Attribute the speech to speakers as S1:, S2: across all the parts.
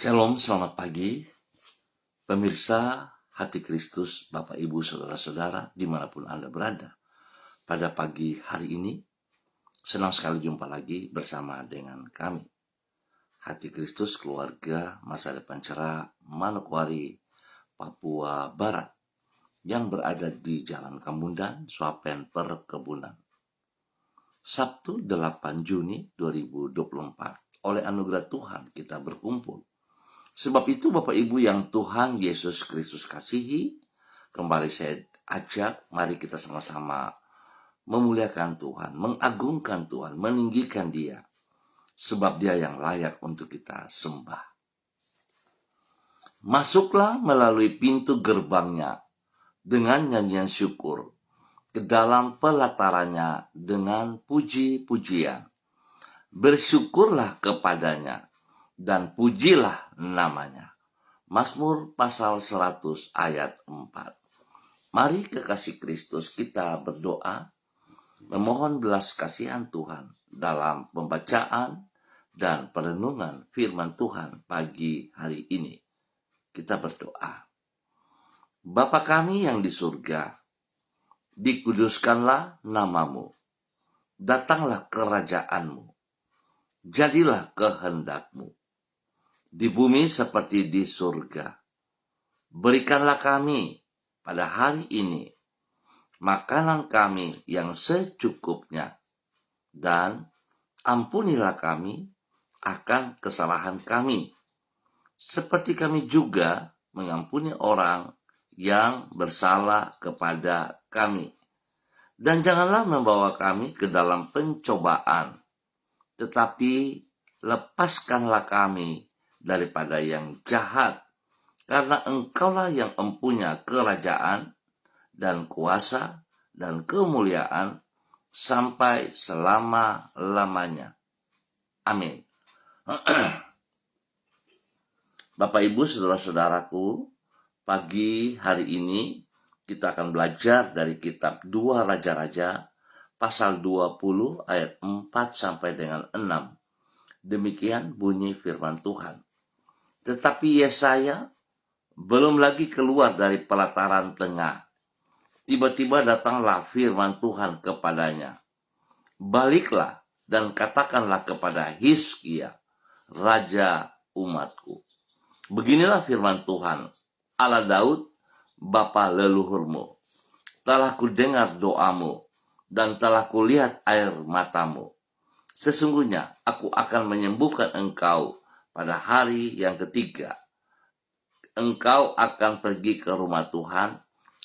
S1: Shalom, selamat pagi. Pemirsa Hati Kristus, Bapak Ibu, Saudara-saudara, dimanapun Anda berada. Pada pagi hari ini, senang sekali jumpa lagi bersama dengan kami. Hati Kristus, keluarga masa depan cerah, Manokwari, Papua Barat, yang berada di Jalan Kamundan, Swapen Perkebunan. Sabtu 8 Juni 2024, oleh anugerah Tuhan kita berkumpul. Sebab itu Bapak Ibu yang Tuhan Yesus Kristus kasihi, kembali saya ajak, mari kita sama-sama memuliakan Tuhan, mengagungkan Tuhan, meninggikan Dia. Sebab Dia yang layak untuk kita sembah. Masuklah melalui pintu gerbangnya dengan nyanyian syukur, ke dalam pelatarannya dengan puji-pujian. Bersyukurlah kepadanya dan pujilah namanya. Mazmur pasal 100 ayat 4. Mari kekasih Kristus kita berdoa, memohon belas kasihan Tuhan dalam pembacaan dan perenungan firman Tuhan pagi hari ini. Kita berdoa. Bapa kami yang di surga, dikuduskanlah namamu. Datanglah kerajaanmu. Jadilah kehendakmu di bumi seperti di surga. Berikanlah kami pada hari ini makanan kami yang secukupnya, dan ampunilah kami akan kesalahan kami, seperti kami juga mengampuni orang yang bersalah kepada kami. Dan janganlah membawa kami ke dalam pencobaan, tetapi lepaskanlah kami daripada yang jahat, karena Engkaulah yang empunya kerajaan dan kuasa dan kemuliaan sampai selama-lamanya. Amin. Bapak Ibu, saudara-saudaraku, pagi hari ini kita akan belajar dari kitab 2 Raja-Raja pasal 20 ayat 4 sampai dengan 6. Demikian bunyi firman Tuhan. Tetapi Yesaya belum lagi keluar dari pelataran tengah. Tiba-tiba datanglah firman Tuhan kepadanya. Baliklah dan katakanlah kepada Hizkia, raja umatku. Beginilah firman Tuhan, Allah Daud, bapa leluhurmu. Telah kudengar doamu dan telah kulihat air matamu. Sesungguhnya aku akan menyembuhkan engkau pada hari yang ketiga. Engkau akan pergi ke rumah Tuhan.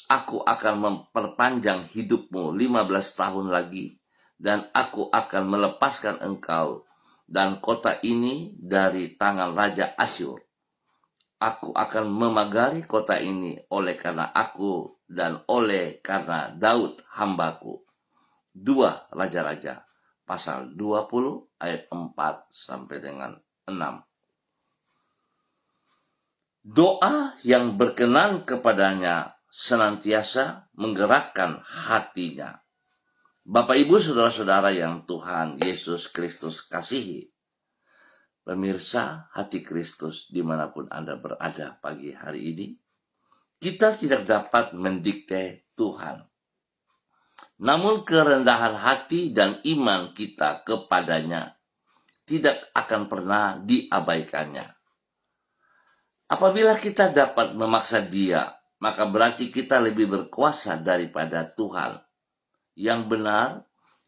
S1: Aku akan memperpanjang hidupmu 15 tahun lagi. Dan aku akan melepaskan engkau dan kota ini dari tangan Raja Asyur. Aku akan memagari kota ini oleh karena aku dan oleh karena Daud hambaku. 2 Raja-Raja pasal 20 ayat 4 sampai dengan 6. Doa yang berkenan kepadanya senantiasa menggerakkan hatinya. Bapak Ibu saudara-saudara yang Tuhan Yesus Kristus kasihi, pemirsa Hati Kristus dimanapun Anda berada pagi hari ini, kita tidak dapat mendikte Tuhan. Namun kerendahan hati dan iman kita kepadanya tidak akan pernah diabaikannya. Apabila kita dapat memaksa Dia, maka berarti kita lebih berkuasa daripada Tuhan. Yang benar,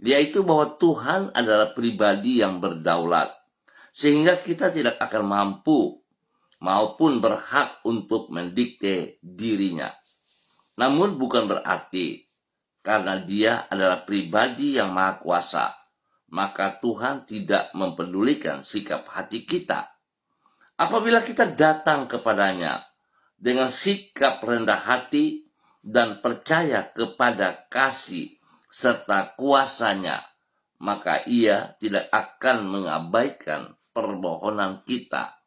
S1: yaitu bahwa Tuhan adalah pribadi yang berdaulat, sehingga kita tidak akan mampu maupun berhak untuk mendikte dirinya. Namun bukan berarti karena Dia adalah pribadi yang maha kuasa, maka Tuhan tidak mempedulikan sikap hati kita. Apabila kita datang kepadanya dengan sikap rendah hati dan percaya kepada kasih serta kuasanya, maka Ia tidak akan mengabaikan permohonan kita.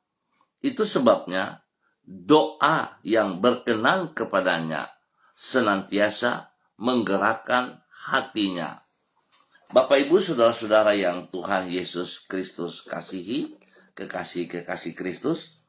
S1: Itu sebabnya doa yang berkenan kepadanya senantiasa menggerakkan hatinya. Bapak Ibu saudara-saudara yang Tuhan Yesus Kristus kasihi, kekasih-kekasih Kristus,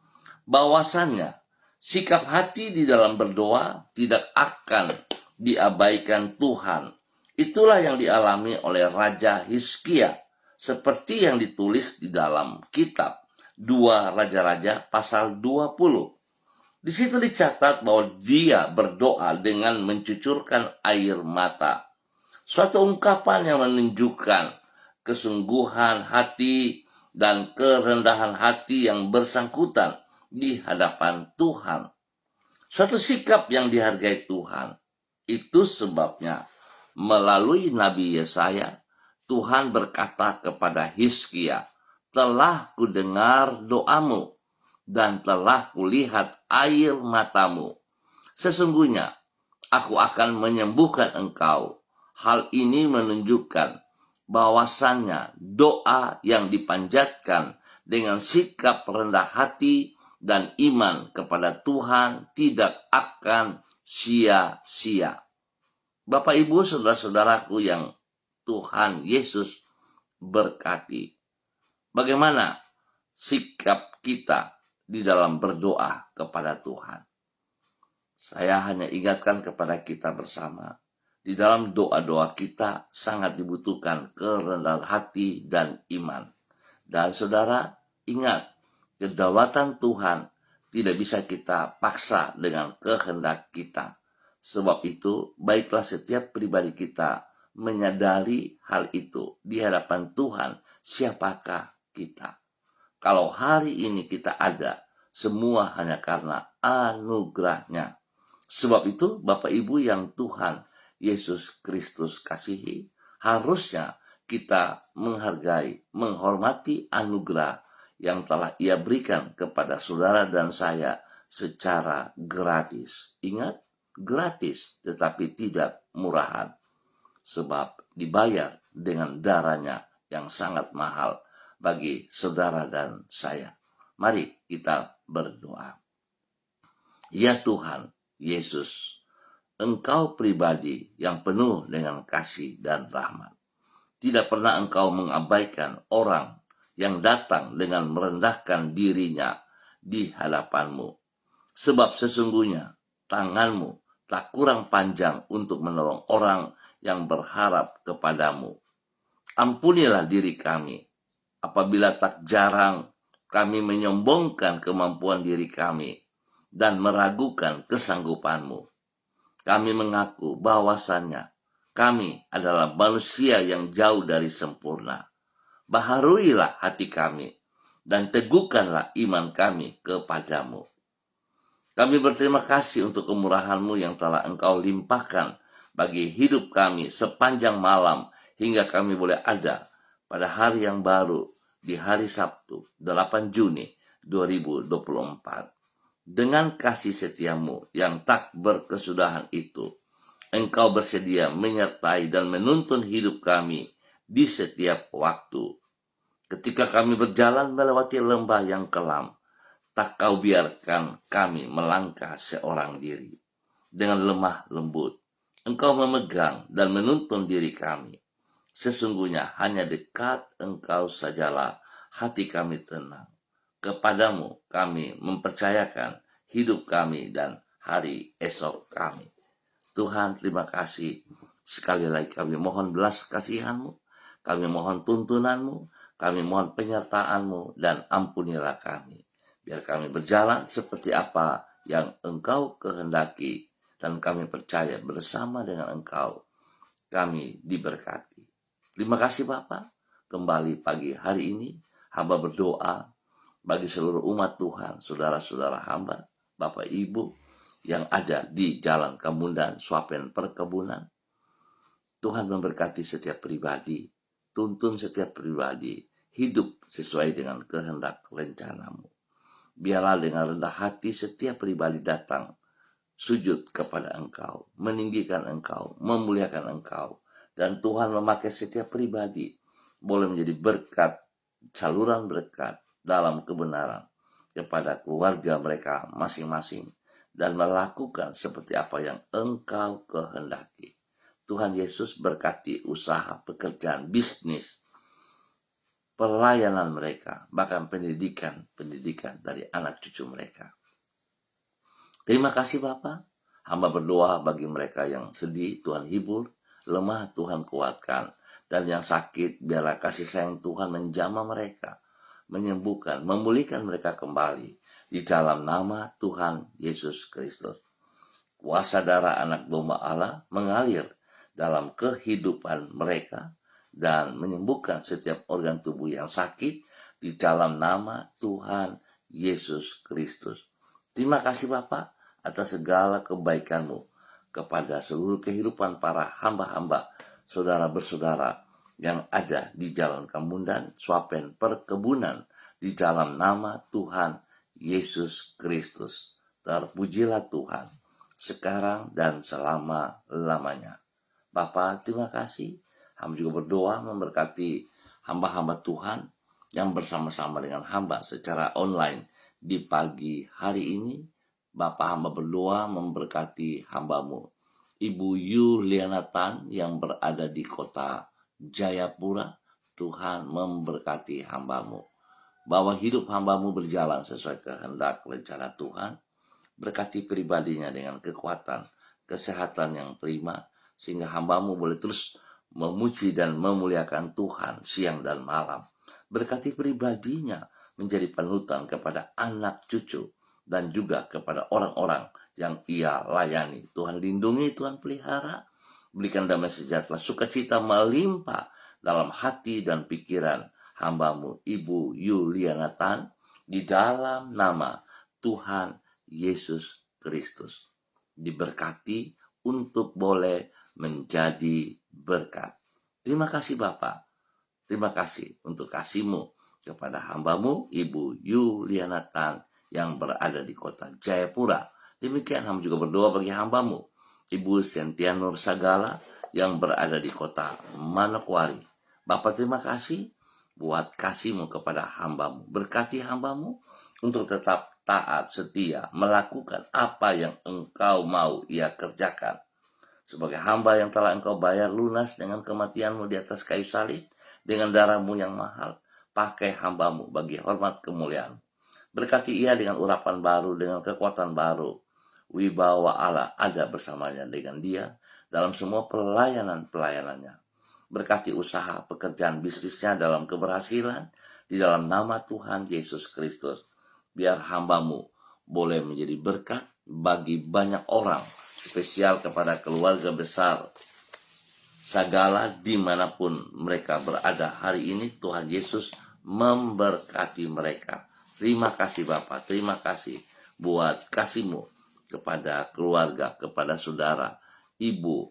S1: bahwasannya sikap hati di dalam berdoa tidak akan diabaikan Tuhan. Itulah yang dialami oleh Raja Hizkia, seperti yang ditulis di dalam kitab 2 Raja-Raja pasal 20. Di situ dicatat bahwa dia berdoa dengan mencucurkan air mata. Suatu ungkapan yang menunjukkan kesungguhan hati dan kerendahan hati yang bersangkutan di hadapan Tuhan. Suatu sikap yang dihargai Tuhan. Itu sebabnya melalui Nabi Yesaya, Tuhan berkata kepada Hizkia, "Telah kudengar doamu dan telah kulihat air matamu. Sesungguhnya aku akan menyembuhkan engkau." Hal ini menunjukkan bahwasannya doa yang dipanjatkan dengan sikap rendah hati dan iman kepada Tuhan tidak akan sia-sia. Bapak, Ibu, saudara-saudaraku yang Tuhan Yesus berkati, bagaimana sikap kita di dalam berdoa kepada Tuhan? Saya hanya ingatkan kepada kita bersama, di dalam doa-doa kita sangat dibutuhkan kerendahan hati dan iman. Dan saudara, ingat, kedaulatan Tuhan tidak bisa kita paksa dengan kehendak kita. Sebab itu, baiklah setiap pribadi kita menyadari hal itu di hadapan Tuhan, siapakah kita. Kalau hari ini kita ada, semua hanya karena anugerahnya. Sebab itu, Bapak Ibu yang Tuhan Yesus Kristus kasihi, harusnya kita menghargai, menghormati anugerah yang telah Ia berikan kepada saudara dan saya secara gratis. Ingat, gratis tetapi tidak murahan, sebab dibayar dengan darahnya yang sangat mahal bagi saudara dan saya. Mari kita berdoa. Ya Tuhan Yesus, Engkau pribadi yang penuh dengan kasih dan rahmat. Tidak pernah Engkau mengabaikan orang yang datang dengan merendahkan dirinya di hadapan-Mu. Sebab sesungguhnya tangan-Mu tak kurang panjang untuk menolong orang yang berharap kepadamu. Ampunilah diri kami, apabila tak jarang kami menyombongkan kemampuan diri kami dan meragukan kesanggupan-Mu. Kami mengaku bahwasannya kami adalah manusia yang jauh dari sempurna. Baharuilah hati kami dan teguhkanlah iman kami kepadamu. Kami berterima kasih untuk kemurahan-Mu yang telah Engkau limpahkan bagi hidup kami sepanjang malam hingga kami boleh ada pada hari yang baru di hari Sabtu 8 Juni 2024. Dengan kasih setia-Mu yang tak berkesudahan itu, Engkau bersedia menyertai dan menuntun hidup kami di setiap waktu. Ketika kami berjalan melewati lembah yang kelam, tak Kau biarkan kami melangkah seorang diri. Dengan lemah lembut, Engkau memegang dan menuntun diri kami. Sesungguhnya hanya dekat Engkau sajalah hati kami tenang. Kepadamu kami mempercayakan hidup kami dan hari esok kami. Tuhan, terima kasih. Sekali lagi kami mohon belas kasihan-Mu, kami mohon tuntunan-Mu, kami mohon penyertaan-Mu, dan ampunilah kami. Biar kami berjalan seperti apa yang Engkau kehendaki, dan kami percaya bersama dengan Engkau kami diberkati. Terima kasih Bapa. Kembali pagi hari ini hamba berdoa bagi seluruh umat Tuhan, saudara-saudara hamba, Bapak Ibu yang ada di Jalan Kemundan, Swapen Perkebunan. Tuhan memberkati setiap pribadi, tuntun setiap pribadi, hidup sesuai dengan kehendak rencana-Mu. Biarlah dengan rendah hati setiap pribadi datang, sujud kepada Engkau, meninggikan Engkau, memuliakan Engkau. Dan Tuhan memakai setiap pribadi boleh menjadi berkat, saluran berkat dalam kebenaran kepada keluarga mereka masing-masing dan melakukan seperti apa yang Engkau kehendaki. Tuhan Yesus berkati usaha, pekerjaan, bisnis, pelayanan mereka, bahkan pendidikan dari anak cucu mereka. Terima kasih Bapa. Hamba berdoa bagi mereka yang sedih, Tuhan hibur, lemah Tuhan kuatkan, dan yang sakit biarlah kasih sayang Tuhan menjamah mereka, menyembuhkan, memulihkan mereka kembali di dalam nama Tuhan Yesus Kristus. Kuasa darah anak domba Allah mengalir dalam kehidupan mereka dan menyembuhkan setiap organ tubuh yang sakit di dalam nama Tuhan Yesus Kristus. Terima kasih Bapa atas segala kebaikan-Mu kepada seluruh kehidupan para hamba-hamba, saudara bersaudara yang ada di Jalan Kamundan, Swapen, Perkebunan, di dalam nama Tuhan Yesus Kristus. Terpujilah Tuhan, sekarang dan selama-lamanya. Bapa, terima kasih. Hamba juga berdoa memberkati hamba-hamba Tuhan yang bersama-sama dengan hamba secara online di pagi hari ini. Bapak hamba berdoa memberkati hambamu, Ibu Yuliana Tan yang berada di kota Jayapura. Tuhan memberkati hambamu, bahwa hidup hambamu berjalan sesuai kehendak rencana Tuhan. Berkati pribadinya dengan kekuatan, kesehatan yang prima, sehingga hambamu boleh terus memuji dan memuliakan Tuhan siang dan malam. Berkati pribadinya menjadi panutan kepada anak cucu dan juga kepada orang-orang yang ia layani. Tuhan lindungi, Tuhan pelihara, berikan damai sejahtera, sukacita melimpah dalam hati dan pikiran hambamu, Ibu Yuliana Tan, di dalam nama Tuhan Yesus Kristus. Diberkati untuk boleh menjadi berkat. Terima kasih Bapak. Terima kasih untuk kasih-Mu kepada hambamu, Ibu Yuliana Tan, yang berada di kota Jayapura. Demikian hamba juga berdoa bagi hambamu, Ibu Sentia Nur Sagala, yang berada di kota Manokwari. Bapak terima kasih buat kasih-Mu kepada hambamu. Berkati hambamu untuk tetap taat, setia, melakukan apa yang Engkau mau ia kerjakan. Sebagai hamba yang telah Engkau bayar lunas dengan kematian-Mu di atas kayu salib, dengan darah-Mu yang mahal, pakai hambamu bagi hormat kemuliaan. Berkati ia dengan urapan baru, dengan kekuatan baru. Wibawa Allah ada bersamanya dengan dia dalam semua pelayanannya. Berkati usaha, pekerjaan bisnisnya dalam keberhasilan di dalam nama Tuhan Yesus Kristus. Biar hambamu boleh menjadi berkat bagi banyak orang, spesial kepada keluarga besar Sagala dimanapun mereka berada hari ini. Tuhan Yesus memberkati mereka. Terima kasih Bapak, terima kasih buat kasih-Mu kepada keluarga, kepada saudara, Ibu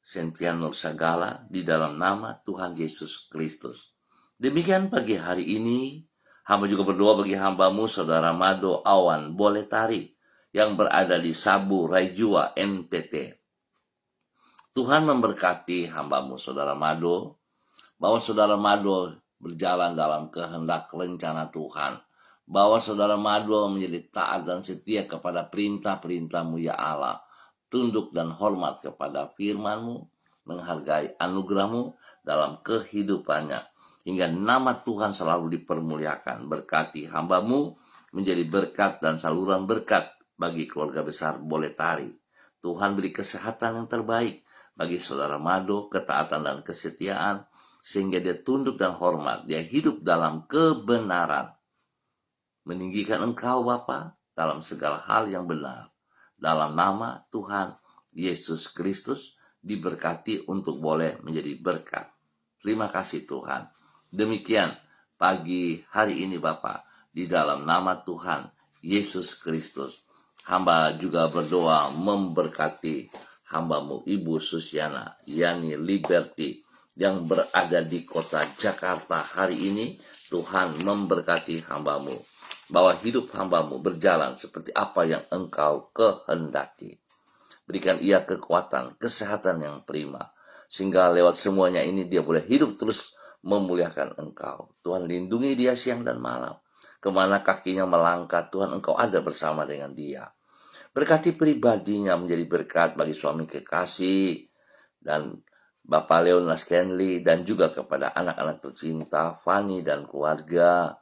S1: Sentia Nur Sagala, di dalam nama Tuhan Yesus Kristus. Demikian pagi hari ini, hamba juga berdoa bagi hambamu, saudara Mado Awan Boletari, yang berada di Sabu, Raijua, NTT. Tuhan memberkati hambamu, saudara Mado, bahwa saudara Mado berjalan dalam kehendak rencana Tuhan, bahwa saudara Mado menjadi taat dan setia kepada perintah-perintah-Mu ya Allah, tunduk dan hormat kepada firman-Mu, menghargai anugerah-Mu dalam kehidupannya, hingga nama Tuhan selalu dipermuliakan. Berkati hambamu menjadi berkat dan saluran berkat bagi keluarga besar Boletari. Tuhan beri kesehatan yang terbaik bagi saudara Mado, ketaatan dan kesetiaan, sehingga dia tunduk dan hormat, dia hidup dalam kebenaran, meninggikan Engkau Bapa dalam segala hal yang benar. Dalam nama Tuhan Yesus Kristus, diberkati untuk boleh menjadi berkat. Terima kasih Tuhan. Demikian pagi hari ini Bapa, di dalam nama Tuhan Yesus Kristus. Hamba juga berdoa memberkati hambamu Ibu Susiana Yani Liberty yang berada di kota Jakarta hari ini. Tuhan memberkati hambamu, bahwa hidup hambamu berjalan seperti apa yang Engkau kehendaki. Berikan ia kekuatan, kesehatan yang prima, sehingga lewat semuanya ini dia boleh hidup terus memuliakan Engkau. Tuhan lindungi dia siang dan malam. Kemana kakinya melangkah, Tuhan Engkau ada bersama dengan dia. Berkati pribadinya menjadi berkat bagi suami kekasih dan Bapak Leona Stanley, dan juga kepada anak-anak tercinta Fanny dan keluarga,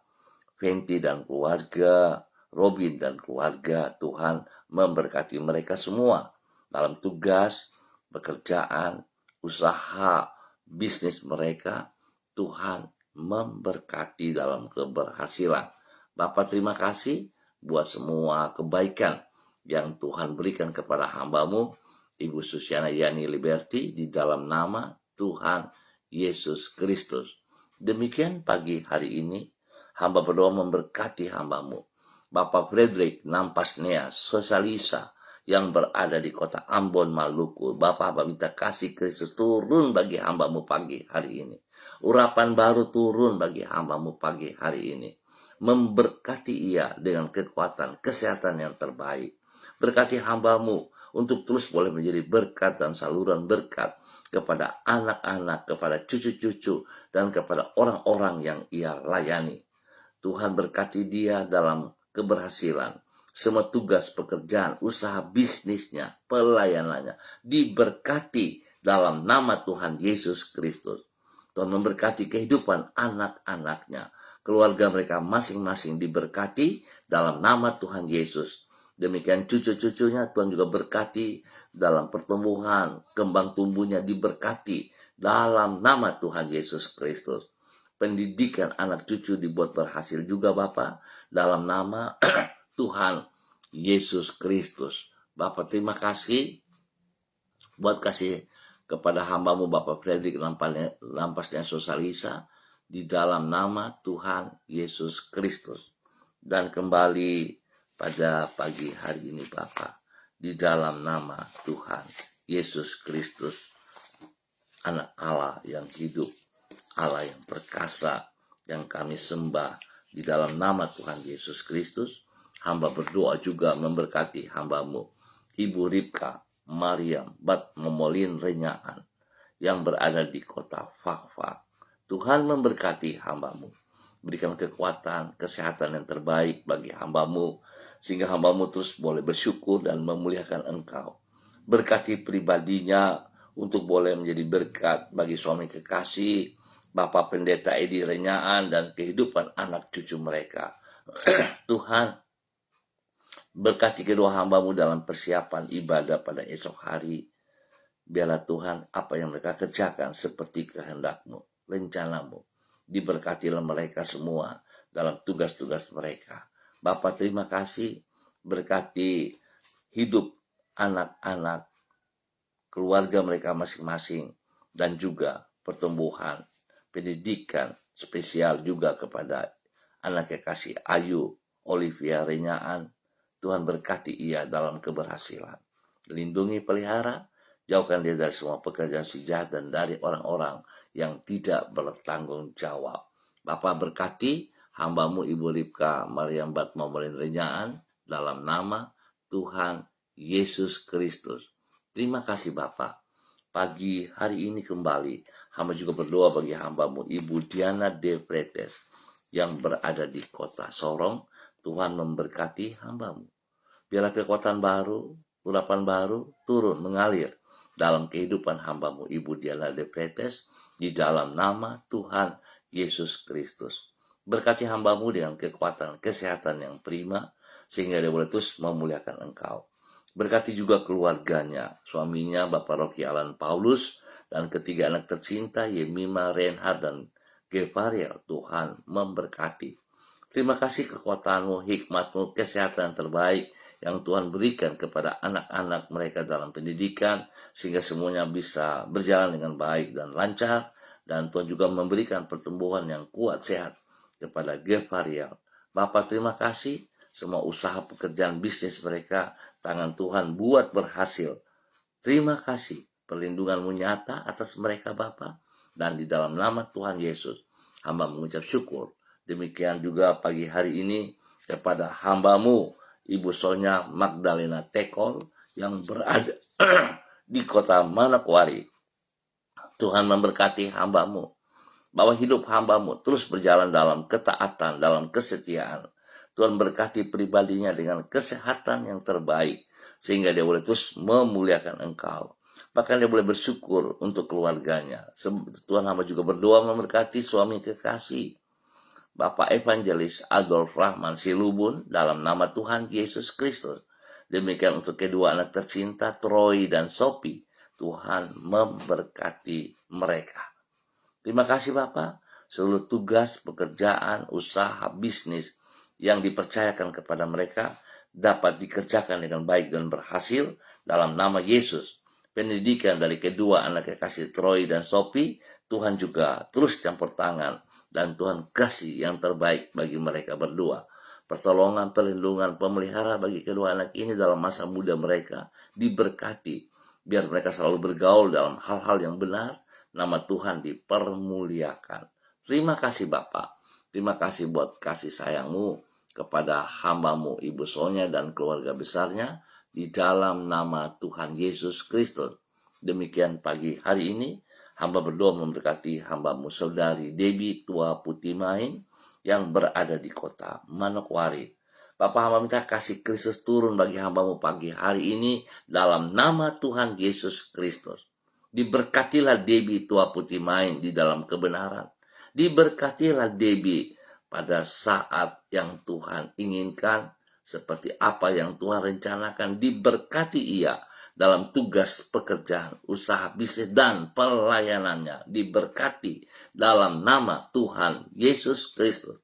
S1: Fenty dan keluarga, Robin dan keluarga. Tuhan memberkati mereka semua dalam tugas, pekerjaan, usaha, bisnis mereka. Tuhan memberkati dalam keberhasilan. Bapak terima kasih buat semua kebaikan yang Tuhan berikan kepada hamba-Mu, Ibu Susiana Yani Liberty, di dalam nama Tuhan Yesus Kristus. Demikian pagi hari ini, hamba berdoa memberkati hamba-Mu, Bapak Frederick Nampasnea Sosalisa, yang berada di kota Ambon, Maluku. Bapak, hamba minta kasih Kristus turun bagi hamba-Mu pagi hari ini. Urapan baru turun bagi hamba-Mu pagi hari ini. Memberkati ia dengan kekuatan, kesehatan yang terbaik. Berkati hamba-Mu untuk terus boleh menjadi berkat dan saluran berkat kepada anak-anak, kepada cucu-cucu, dan kepada orang-orang yang ia layani. Tuhan berkati dia dalam keberhasilan. Semua tugas pekerjaan, usaha bisnisnya, pelayanannya diberkati dalam nama Tuhan Yesus Kristus. Tuhan memberkati kehidupan anak-anaknya. Keluarga mereka masing-masing diberkati dalam nama Tuhan Yesus. Demikian cucu-cucunya Tuhan juga berkati dalam pertumbuhan, kembang tumbuhnya diberkati dalam nama Tuhan Yesus Kristus. Pendidikan anak cucu dibuat berhasil juga Bapak dalam nama Tuhan Yesus Kristus. Bapak terima kasih buat kasih kepada hamba-Mu Bapak Frederick Nampasnea Sosalisa di dalam nama Tuhan Yesus Kristus. Dan kembali pada pagi hari ini Bapak, di dalam nama Tuhan Yesus Kristus, Anak Allah yang hidup, Allah yang perkasa, yang kami sembah, di dalam nama Tuhan Yesus Kristus, hamba berdoa juga memberkati hamba-Mu, Ibu Ripka Mariam Bat Momolin Renyaan, yang berada di kota Fakfak. Tuhan memberkati hamba-Mu, berikan kekuatan, kesehatan yang terbaik bagi hamba-Mu, sehingga hamba-Mu terus boleh bersyukur dan memuliakan Engkau. Berkati pribadinya untuk boleh menjadi berkat bagi suami kekasih, Bapak Pendeta Edi Renyaan, dan kehidupan anak cucu mereka. Tuhan, berkati kedua hamba-Mu dalam persiapan ibadah pada esok hari. Biarlah Tuhan, apa yang mereka kerjakan seperti kehendak-Mu, rencana-Mu. Diberkatilah mereka semua dalam tugas-tugas mereka. Bapak terima kasih, berkati hidup anak-anak, keluarga mereka masing-masing, dan juga pertumbuhan, pendidikan spesial juga kepada anak kekasih Ayu Olivia Renyaan. Tuhan berkati ia dalam keberhasilan. Lindungi, pelihara, jauhkan dia dari semua pekerjaan si jahat dan dari orang-orang yang tidak bertanggung jawab. Bapak berkati hamba-Mu Ibu Ripka Mariam Bat Momolin Renyaan dalam nama Tuhan Yesus Kristus. Terima kasih Bapak. Pagi hari ini kembali, hamba juga berdoa bagi hamba-Mu Ibu Diana De Pretes yang berada di kota Sorong. Tuhan memberkati hamba-Mu. Biarlah kekuatan baru, urapan baru turun mengalir dalam kehidupan hamba-Mu Ibu Diana De Pretes di dalam nama Tuhan Yesus Kristus. Berkati hamba-Mu dengan kekuatan kesehatan yang prima, sehingga dia boleh terus memuliakan Engkau. Berkati juga keluarganya, suaminya Bapak Rocky Alan Paulus, dan ketiga anak tercinta Yemima, Reinhard, dan Gevariel. Tuhan memberkati. Terima kasih kekuatan-Mu, hikmat-Mu, kesehatan terbaik yang Tuhan berikan kepada anak-anak mereka dalam pendidikan, sehingga semuanya bisa berjalan dengan baik dan lancar. Dan Tuhan juga memberikan pertumbuhan yang kuat, sehat kepada Gevariel. Bapak terima kasih, semua usaha pekerjaan bisnis mereka, tangan Tuhan buat berhasil. Terima kasih, perlindungan-Mu nyata atas mereka Bapak. Dan di dalam nama Tuhan Yesus, hamba mengucap syukur. Demikian juga pagi hari ini kepada hamba-Mu Ibu Sonya Magdalena Tekol yang berada di kota Manokwari. Tuhan memberkati hamba-Mu, bahwa hidup hamba-Mu terus berjalan dalam ketaatan, dalam kesetiaan. Tuhan berkati pribadinya dengan kesehatan yang terbaik, sehingga dia boleh terus memuliakan Engkau. Bahkan dia boleh bersyukur untuk keluarganya. Tuhan hamba juga berdoa memberkati suami kekasih Bapak Evangelis Adolf Rahman Silubun dalam nama Tuhan Yesus Kristus. Demikian untuk kedua anak tercinta Troy dan Sophie. Tuhan memberkati mereka. Terima kasih Bapak. Seluruh tugas, pekerjaan, usaha, bisnis yang dipercayakan kepada mereka dapat dikerjakan dengan baik dan berhasil dalam nama Yesus. Pendidikan dari kedua anak kekasih Troy dan Sophie, Tuhan juga terus campur tangan dan Tuhan kasih yang terbaik bagi mereka berdua. Pertolongan, perlindungan, pemelihara bagi kedua anak ini dalam masa muda mereka diberkati. Biar mereka selalu bergaul dalam hal-hal yang benar, nama Tuhan dipermuliakan. Terima kasih Bapak. Terima kasih buat kasih sayangmu kepada hambamu Ibu Sonia dan keluarga besarnya di dalam nama Tuhan Yesus Kristus. Demikian pagi hari ini, hamba berdoa memberkati hambamu saudari Debbie Tua Putih Main yang berada di kota Manokwari. Bapak hamba minta kasih Kristus turun bagi hambamu pagi hari ini dalam nama Tuhan Yesus Kristus. Diberkatilah Debbie Tua Putih Main di dalam kebenaran. Diberkatilah Debbie pada saat yang Tuhan inginkan, seperti apa yang Tuhan rencanakan. Diberkati ia dalam tugas pekerjaan, usaha, bisnis, dan pelayanannya. Diberkati dalam nama Tuhan Yesus Kristus.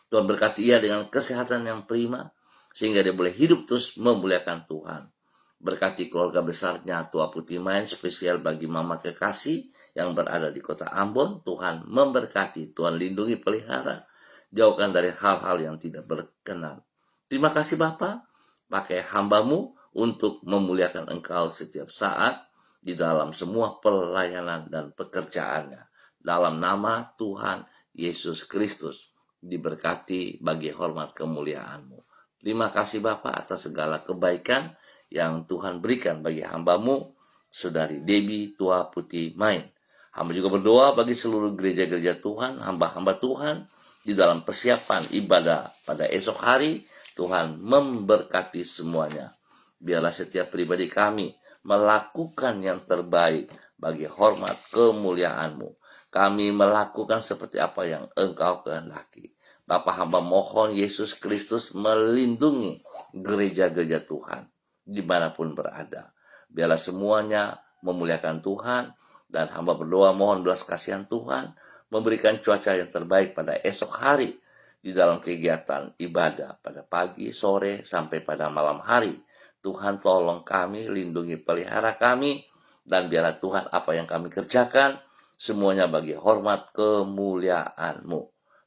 S1: Tuhan berkati ia dengan kesehatan yang prima, sehingga dia boleh hidup terus memuliakan Tuhan. Berkati keluarga besarnya Tua Putih Main, spesial bagi mama kekasih yang berada di kota Ambon. Tuhan memberkati, Tuhan lindungi, pelihara, jauhkan dari hal-hal yang tidak berkenan. Terima kasih Bapa, pakai hambamu untuk memuliakan Engkau setiap saat di dalam semua pelayanan dan pekerjaannya. Dalam nama Tuhan Yesus Kristus, diberkati bagi hormat kemuliaan-Mu. Terima kasih Bapa atas segala kebaikan yang Tuhan berikan bagi hambamu, saudari Debbie Tua Putih Main. Hamba juga berdoa bagi seluruh gereja-gereja Tuhan, hamba-hamba Tuhan, di dalam persiapan ibadah pada esok hari. Tuhan memberkati semuanya. Biarlah setiap pribadi kami melakukan yang terbaik bagi hormat kemuliaan-Mu. Kami melakukan seperti apa yang Engkau kehendaki. Bapa hamba mohon Yesus Kristus melindungi gereja-gereja Tuhan dimanapun berada. Biarlah semuanya memuliakan Tuhan, dan hamba berdoa mohon belas kasihan Tuhan memberikan cuaca yang terbaik pada esok hari di dalam kegiatan ibadah pada pagi, sore, sampai pada malam hari. Tuhan tolong kami, lindungi, pelihara kami, dan biarlah Tuhan apa yang kami kerjakan semuanya bagi hormat kemuliaan-Mu.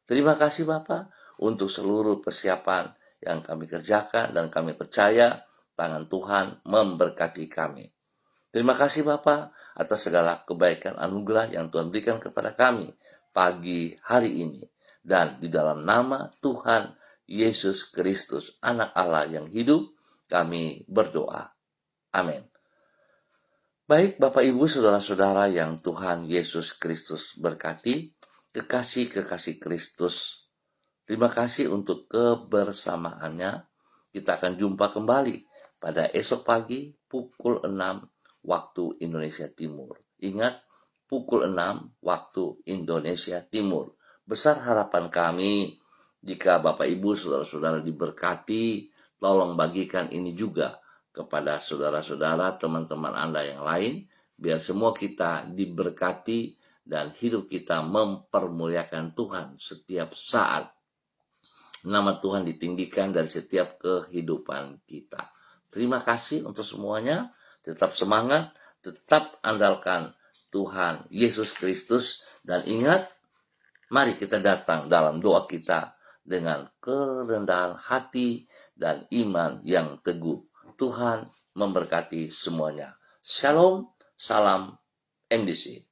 S1: Terima kasih Bapa untuk seluruh persiapan yang kami kerjakan, dan kami percaya tangan Tuhan memberkati kami. Terima kasih Bapa atas segala kebaikan anugerah yang Tuhan berikan kepada kami pagi hari ini. Dan di dalam nama Tuhan Yesus Kristus, Anak Allah yang hidup, kami berdoa. Amin. Baik Bapak Ibu Saudara-saudara yang Tuhan Yesus Kristus berkati, kekasih-kekasih Kristus, terima kasih untuk kebersamaannya. Kita akan jumpa kembali pada esok pagi pukul 6 waktu Indonesia Timur. Ingat, pukul 6 waktu Indonesia Timur. Besar harapan kami, jika Bapak Ibu Saudara-saudara diberkati, tolong bagikan ini juga kepada saudara-saudara, teman-teman Anda yang lain, biar semua kita diberkati dan hidup kita mempermuliakan Tuhan setiap saat. Nama Tuhan ditinggikan dari setiap kehidupan kita. Terima kasih untuk semuanya. Tetap semangat, tetap andalkan Tuhan Yesus Kristus, dan ingat, mari kita datang dalam doa kita dengan kerendahan hati dan iman yang teguh. Tuhan memberkati semuanya. Shalom, salam MDC.